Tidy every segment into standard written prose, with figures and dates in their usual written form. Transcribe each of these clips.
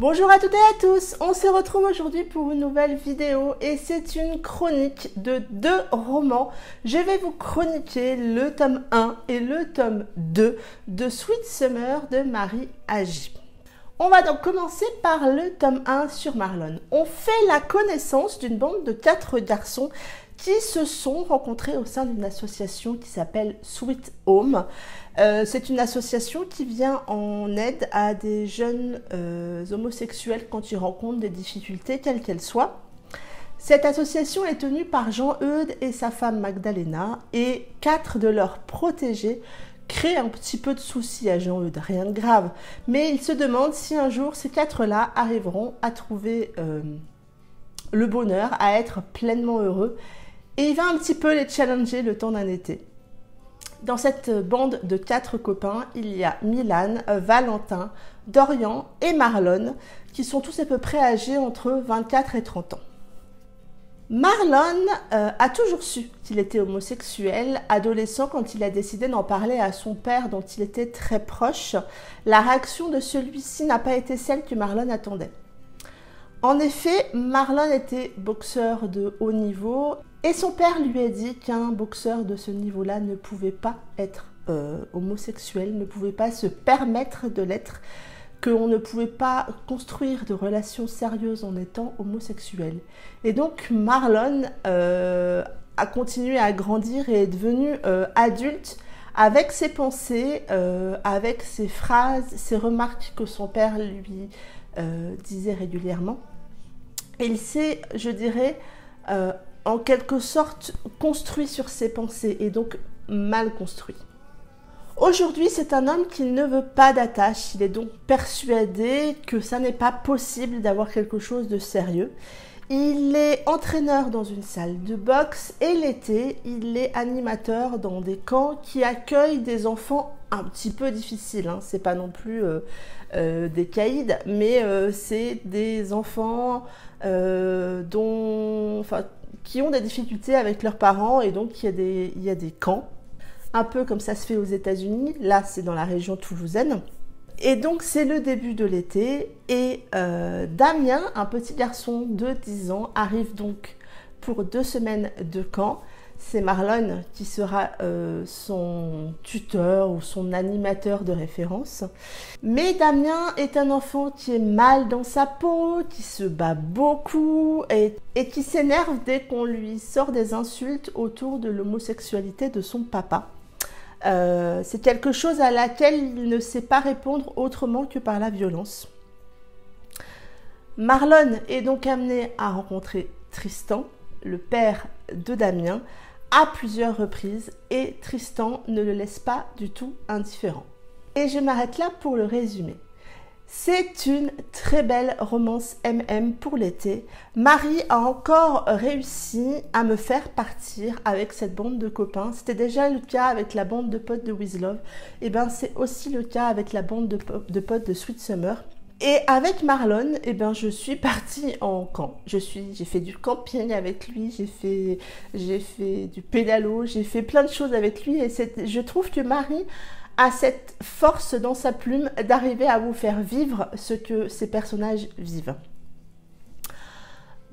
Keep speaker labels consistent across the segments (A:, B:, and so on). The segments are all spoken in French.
A: Bonjour à toutes et à tous, on se retrouve aujourd'hui pour une nouvelle vidéo et c'est une chronique de 2 romans. Je vais vous chroniquer le tome 1 et le tome 2 de Sweet Summer de Marie Agi. On va donc commencer par le tome 1 sur Marlon. On fait la connaissance d'une bande de 4 garçons qui se sont rencontrés au sein d'une association qui s'appelle Sweet Home. C'est une association qui vient en aide à des jeunes homosexuels quand ils rencontrent des difficultés, quelles qu'elles soient. Cette association est tenue par Jean-Eudes et sa femme Magdalena et 4 de leurs protégés créent un petit peu de soucis à Jean-Eudes, rien de grave. Mais il se demande si un jour ces 4-là arriveront à trouver le bonheur, à être pleinement heureux. Et il va un petit peu les challenger le temps d'un été. Dans cette bande de 4 copains, il y a Milan, Valentin, Dorian et Marlon, qui sont tous à peu près âgés entre 24 et 30 ans. Marlon a toujours su qu'il était homosexuel. Adolescent, quand il a décidé d'en parler à son père, dont il était très proche, la réaction de celui-ci n'a pas été celle que Marlon attendait. En effet, Marlon était boxeur de haut niveau et son père lui a dit qu'un boxeur de ce niveau-là ne pouvait pas être homosexuel, ne pouvait pas se permettre de l'être, qu'on ne pouvait pas construire de relations sérieuses en étant homosexuel. Et donc Marlon a continué à grandir et est devenu adulte avec ses pensées, avec ses phrases, ses remarques que son père lui disait régulièrement. Il s'est, je dirais, en quelque sorte construit sur ses pensées et donc mal construit. Aujourd'hui, c'est un homme qui ne veut pas d'attache. Il est donc persuadé que ça n'est pas possible d'avoir quelque chose de sérieux. Il est entraîneur dans une salle de boxe et l'été, il est animateur dans des camps qui accueillent des enfants un petit peu difficiles. Hein. C'est pas non plus des caïds, mais c'est des enfants qui ont des difficultés avec leurs parents et donc il y a des camps. Un peu comme ça se fait aux États-Unis, là c'est dans la région toulousaine. Et donc c'est le début de l'été et Damien, un petit garçon de 10 ans, arrive donc pour 2 semaines de camp. C'est Marlon qui sera son tuteur ou son animateur de référence. Mais Damien est un enfant qui est mal dans sa peau, qui se bat beaucoup et qui s'énerve dès qu'on lui sort des insultes autour de l'homosexualité de son papa. C'est quelque chose à laquelle il ne sait pas répondre autrement que par la violence. Marlon est donc amené à rencontrer Tristan, le père de Damien, à plusieurs reprises et Tristan ne le laisse pas du tout indifférent. Et je m'arrête là pour le résumer. C'est une très belle romance MM pour l'été. Marie a encore réussi à me faire partir avec cette bande de copains. C'était déjà le cas avec la bande de potes de With Love. Et bien c'est aussi le cas avec la bande de potes de Sweet Summer. Et avec Marlon, eh ben, je suis partie en camp. J'ai fait du camping avec lui, j'ai fait du pédalo, j'ai fait plein de choses avec lui. Et je trouve que Marie a cette force dans sa plume d'arriver à vous faire vivre ce que ces personnages vivent.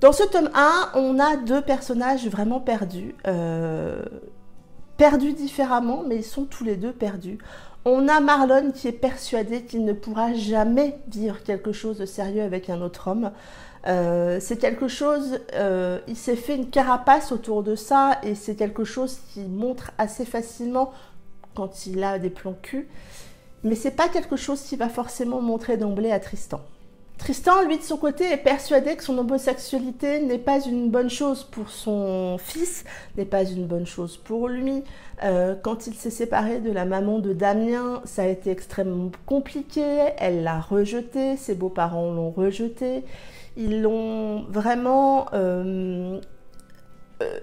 A: Dans ce tome 1, on a 2 personnages vraiment perdus. Perdus différemment, mais ils sont tous les 2 perdus. On a Marlon qui est persuadé qu'il ne pourra jamais vivre quelque chose de sérieux avec un autre homme. C'est quelque chose, il s'est fait une carapace autour de ça et c'est quelque chose qui montre assez facilement quand il a des plans cul. Mais c'est pas quelque chose qui va forcément montrer d'emblée à Tristan. Tristan, lui, de son côté, est persuadé que son homosexualité n'est pas une bonne chose pour son fils, n'est pas une bonne chose pour lui. Quand il s'est séparé de la maman de Damien, ça a été extrêmement compliqué. Elle l'a rejeté, ses beaux-parents l'ont rejeté. Ils l'ont vraiment...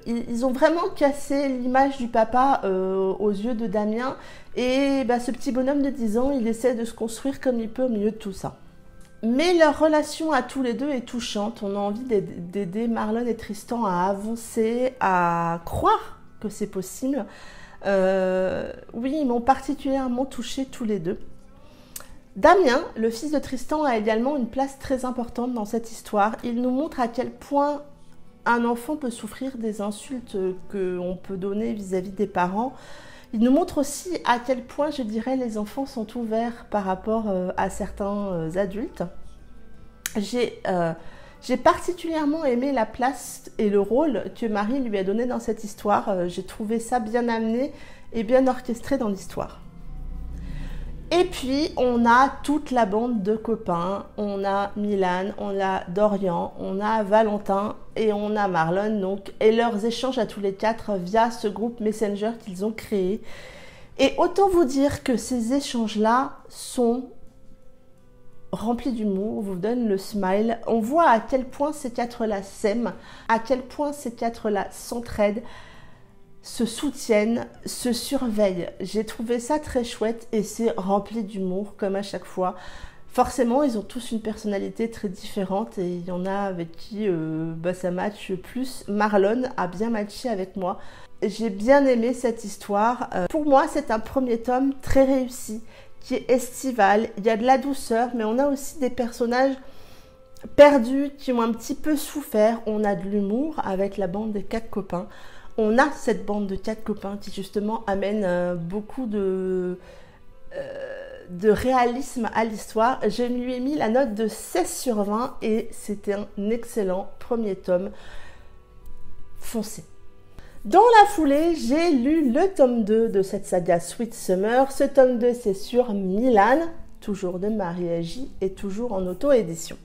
A: ils ont vraiment cassé l'image du papa aux yeux de Damien. Et bah, ce petit bonhomme de 10 ans, il essaie de se construire comme il peut au milieu de tout ça. Mais leur relation à tous les 2 est touchante. On a envie d'aider Marlon et Tristan à avancer, à croire que c'est possible. Oui, ils m'ont particulièrement touchée tous les 2. Damien, le fils de Tristan, a également une place très importante dans cette histoire. Il nous montre à quel point un enfant peut souffrir des insultes qu'on peut donner vis-à-vis des parents. Il nous montre aussi à quel point, je dirais, les enfants sont ouverts par rapport à certains adultes. J'ai particulièrement aimé la place et le rôle que Marie lui a donné dans cette histoire. J'ai trouvé ça bien amené et bien orchestré dans l'histoire. Et puis, on a toute la bande de copains. On a Milan, on a Dorian, on a Valentin et on a Marlon. Donc, et leurs échanges à tous les quatre via ce groupe Messenger qu'ils ont créé. Et autant vous dire que ces échanges-là sont remplis d'humour, vous donnent le smile. On voit à quel point ces quatre-là s'aiment, à quel point ces quatre-là s'entraident, se soutiennent, se surveillent. J'ai trouvé ça très chouette et c'est rempli d'humour comme à chaque fois. Forcément, ils ont tous une personnalité très différente et il y en a avec qui ça match plus. Marlon a bien matché avec moi. J'ai bien aimé cette histoire. Pour moi, c'est un premier tome très réussi, qui est estival. Il y a de la douceur, mais on a aussi des personnages perdus qui ont un petit peu souffert. On a de l'humour avec la bande des quatre copains. On a cette bande de quatre copains qui justement amène beaucoup de réalisme à l'histoire. Je lui ai mis la note de 16/20 et c'était un excellent premier tome. Foncez. Dans la foulée, j'ai lu le tome 2 de cette saga Sweet Summer. Ce tome 2, c'est sur Milan, toujours de Marie J et toujours en auto-édition.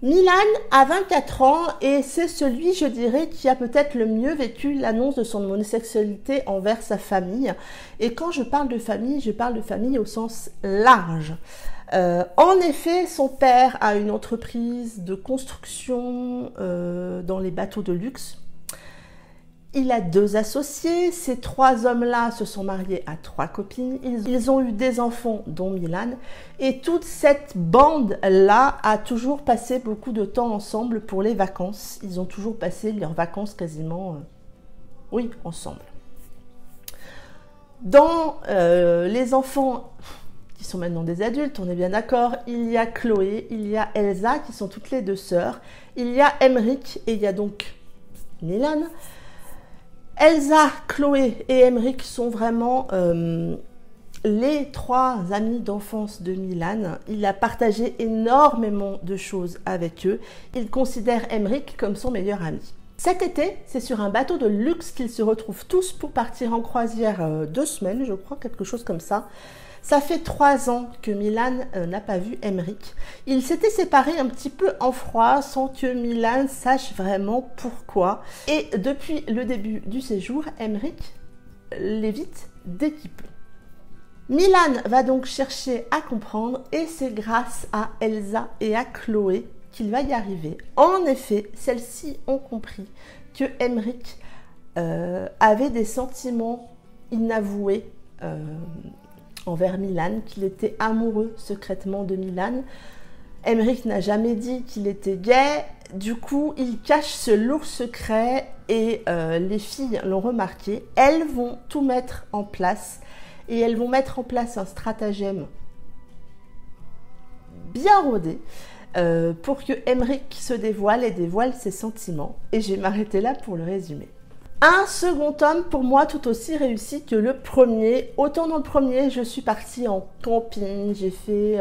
A: Milan a 24 ans et c'est celui, je dirais, qui a peut-être le mieux vécu l'annonce de son homosexualité envers sa famille. Et quand je parle de famille au sens large. En effet, son père a une entreprise de construction dans les bateaux de luxe. Il a 2 associés, ces 3 hommes-là se sont mariés à 3 copines, ils ont eu des enfants dont Milan, et toute cette bande-là a toujours passé beaucoup de temps ensemble pour les vacances. Ils ont toujours passé leurs vacances quasiment, ensemble. Dans les enfants qui sont maintenant des adultes, on est bien d'accord, il y a Chloé, il y a Elsa qui sont toutes les 2 sœurs, il y a Emmerich et il y a donc Milan. Elsa, Chloé et Emmerich sont vraiment les 3 amis d'enfance de Milan. Il a partagé énormément de choses avec eux. Il considère Emmerich comme son meilleur ami. Cet été, c'est sur un bateau de luxe qu'ils se retrouvent tous pour partir en croisière 2 semaines, je crois, quelque chose comme ça. Ça fait 3 ans que Milan n'a pas vu Emmerich. Ils s'étaient séparés un petit peu en froid sans que Milan sache vraiment pourquoi. Et depuis le début du séjour, Emmerich l'évite dès qu'il peut. Milan va donc chercher à comprendre et c'est grâce à Elsa et à Chloé qu'il va y arriver. En effet, celles-ci ont compris que Emmerich avait des sentiments inavoués envers Milan, qu'il était amoureux secrètement de Milan. Emmerich n'a jamais dit qu'il était gay, du coup il cache ce lourd secret et les filles l'ont remarqué. Elles vont tout mettre en place et elles vont mettre en place un stratagème bien rodé pour que Emmerich se dévoile et dévoile ses sentiments. Et je vais m'arrêter là pour le résumer. Un second tome pour moi tout aussi réussi que le premier. Autant dans le premier, je suis partie en camping, j'ai fait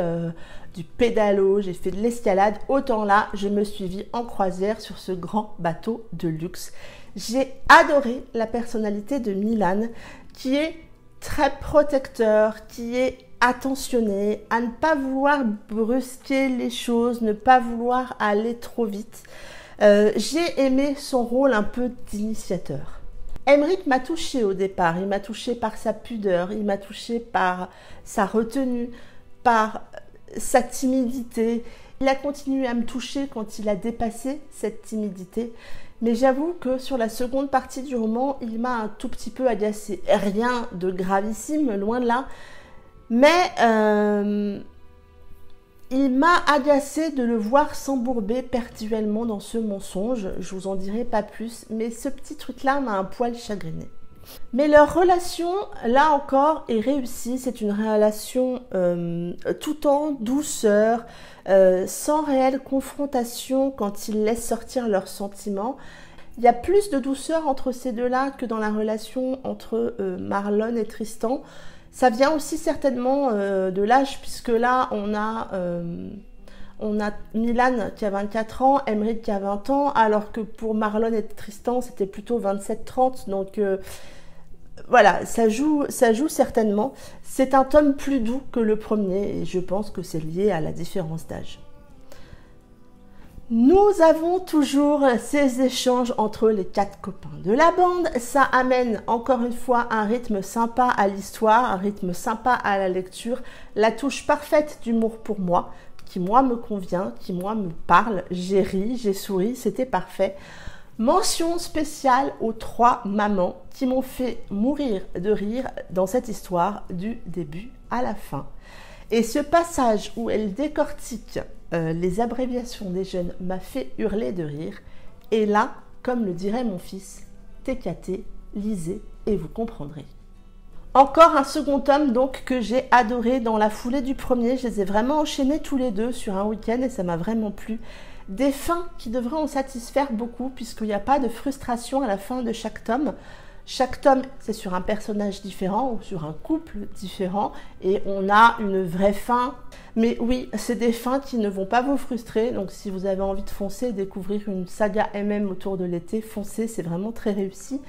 A: du pédalo, j'ai fait de l'escalade. Autant là, je me suis vue en croisière sur ce grand bateau de luxe. J'ai adoré la personnalité de Milan qui est très protecteur, qui est attentionné, à ne pas vouloir brusquer les choses, ne pas vouloir aller trop vite. J'ai aimé son rôle un peu d'initiateur. Emmerich m'a touchée au départ, il m'a touchée par sa pudeur, il m'a touchée par sa retenue, par sa timidité. Il a continué à me toucher quand il a dépassé cette timidité. Mais j'avoue que sur la seconde partie du roman, il m'a un tout petit peu agacée. Rien de gravissime, loin de là. Mais il m'a agacé de le voir s'embourber perpétuellement dans ce mensonge. Je vous en dirai pas plus, mais ce petit truc-là m'a un poil chagriné. Mais leur relation, là encore, est réussie. C'est une relation tout en douceur, sans réelle confrontation quand ils laissent sortir leurs sentiments. Il y a plus de douceur entre ces deux-là que dans la relation entre Marlon et Tristan. Ça vient aussi certainement de l'âge, puisque là, on a Milan qui a 24 ans, Aymeric qui a 20 ans, alors que pour Marlon et Tristan, c'était plutôt 27-30. Donc voilà, ça joue certainement. C'est un tome plus doux que le premier et je pense que c'est lié à la différence d'âge. Nous avons toujours ces échanges entre les 4 copains de la bande. Ça amène encore une fois un rythme sympa à l'histoire, un rythme sympa à la lecture, la touche parfaite d'humour pour moi, qui moi me convient, qui moi me parle. J'ai ri, j'ai souri, c'était parfait. Mention spéciale aux 3 mamans qui m'ont fait mourir de rire dans cette histoire du début à la fin. Et ce passage où elle décortique les abréviations des jeunes m'a fait hurler de rire. Et là, comme le dirait mon fils, TKT, lisez et vous comprendrez. Encore un second tome donc que j'ai adoré dans la foulée du premier. Je les ai vraiment enchaînés tous les deux sur un week-end et ça m'a vraiment plu. Des fins qui devraient en satisfaire beaucoup puisqu'il n'y a pas de frustration à la fin de chaque tome. Chaque tome, c'est sur un personnage différent ou sur un couple différent et on a une vraie fin. Mais oui, c'est des fins qui ne vont pas vous frustrer. Donc si vous avez envie de foncer et découvrir une saga MM autour de l'été, foncez, c'est vraiment très réussi.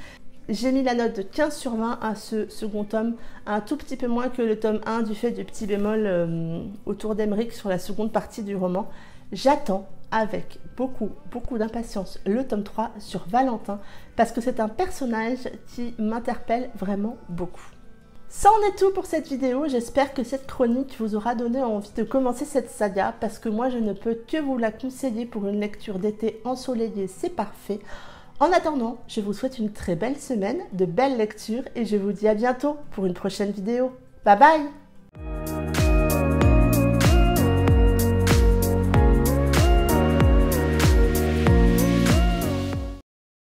A: J'ai mis la note de 15 sur 20 à ce second tome, un tout petit peu moins que le tome 1 du fait du petit bémol autour d'Aymeric sur la seconde partie du roman. J'attends avec beaucoup d'impatience le tome 3 sur Valentin parce que c'est un personnage qui m'interpelle vraiment beaucoup. Ça en est tout pour cette vidéo, j'espère que cette chronique vous aura donné envie de commencer cette saga parce que moi je ne peux que vous la conseiller pour une lecture d'été ensoleillée, c'est parfait. En attendant, je vous souhaite une très belle semaine, de belles lectures et je vous dis à bientôt pour une prochaine vidéo. Bye bye!